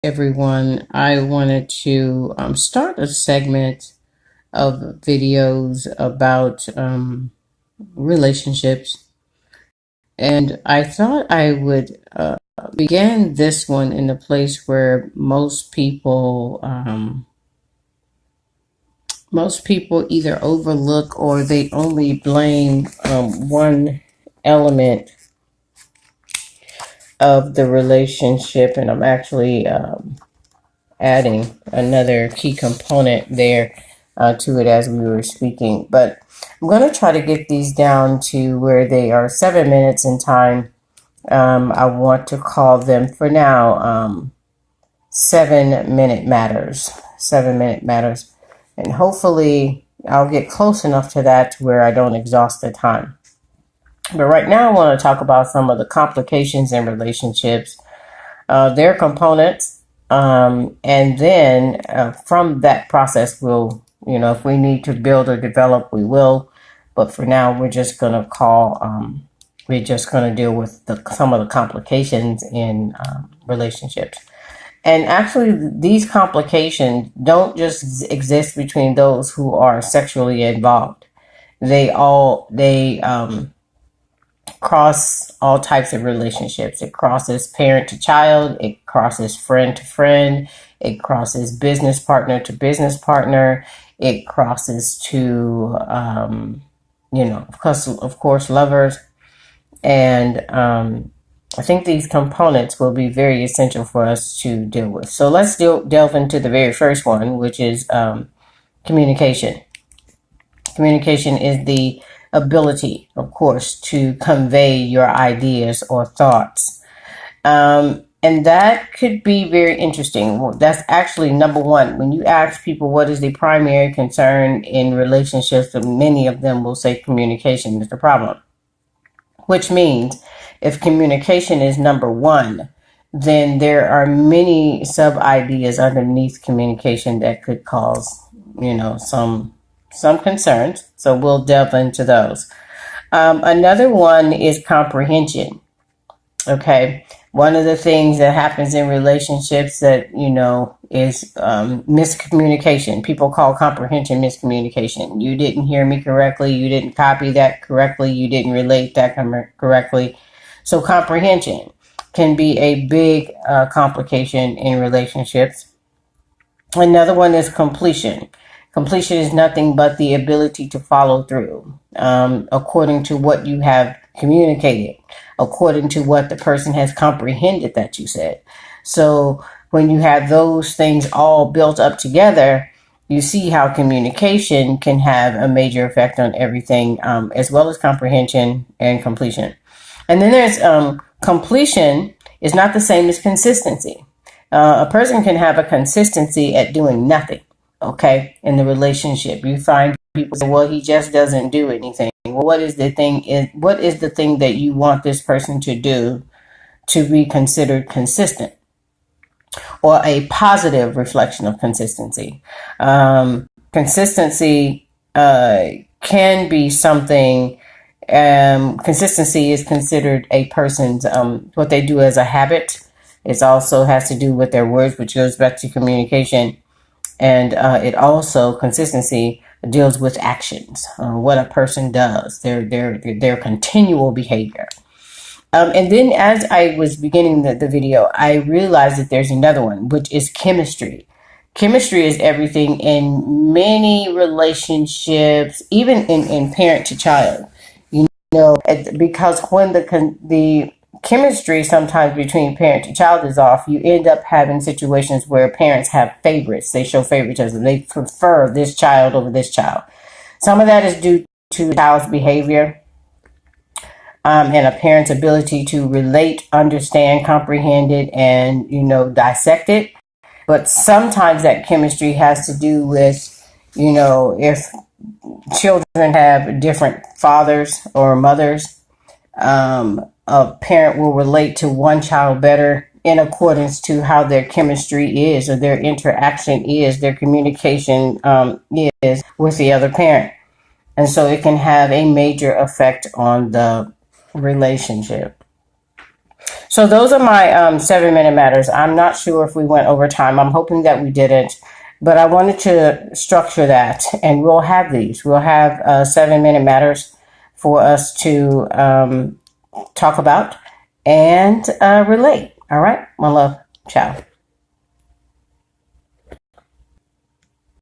Everyone. I wanted to start a segment of videos about relationships, and I thought I would begin this one in a place where most people either overlook or they only blame one element of the relationship, and I'm actually adding another key component there to it as we were speaking. But I'm going to try to get these down to where they are 7 minutes in time. I want to call them for now 7 minute matters. 7 minute matters. And hopefully I'll get close enough to that to where I don't exhaust the time. But right now I want to talk about some of the complications in relationships, their components, and then from that process, if we need to build or develop, we will. But for now, we're just going to deal with some of the complications in relationships. And actually, these complications don't just exist between those who are sexually involved. They cross all types of relationships. It crosses parent to child, it crosses friend to friend, it crosses business partner to business partner, it crosses to, of course, lovers. And I think these components will be very essential for us to deal with. So let's delve into the very first one, which is communication. Communication is the ability, of course, to convey your ideas or thoughts. And that could be very interesting. Well, that's actually number one. When you ask people what is the primary concern in relationships, many of them will say communication is the problem. Which means if communication is number one, then there are many sub ideas underneath communication that could cause, some concerns. So we'll delve into those. Another one is comprehension. Okay. One of the things that happens in relationships that, is miscommunication. People call comprehension miscommunication. You didn't hear me correctly. You didn't copy that correctly. You didn't relate that correctly. So comprehension can be a big complication in relationships. Another one is completion. Completion is nothing but the ability to follow through according to what you have communicated, according to what the person has comprehended that you said. So when you have those things all built up together, you see how communication can have a major effect on everything, as well as comprehension and completion. And then there's completion is not the same as consistency. A person can have a consistency at doing nothing. Okay, in the relationship, you find people say, "Well, he just doesn't do anything." Well, what is the thing? What is the thing that you want this person to do to be considered consistent, or a positive reflection of consistency? Consistency can be something. Consistency is considered a person's what they do as a habit. It also has to do with their words, which goes back to communication. And it also, consistency deals with actions, what a person does, their continual behavior. And then as I was beginning the video, I realized that there's another one, which is chemistry. Chemistry is everything in many relationships, even in parent to child. Because when the chemistry sometimes between parent to child is off, you end up having situations where parents have favorites. They show favoritism. They prefer this child over this child. Some of that is due to the child's behavior, and a parent's ability to relate, understand, comprehend it, and, dissect it. But sometimes that chemistry has to do with, if children have different fathers or mothers, a parent will relate to one child better in accordance to how their chemistry is, or their interaction is, their communication is with the other parent. And so it can have a major effect on the relationship. So those are my 7 minute matters. I'm not sure if we went over time. I'm hoping that we didn't, but I wanted to structure that, and we'll have these. We'll have 7 minute matters for us to talk about and relate. All right, my love. Ciao.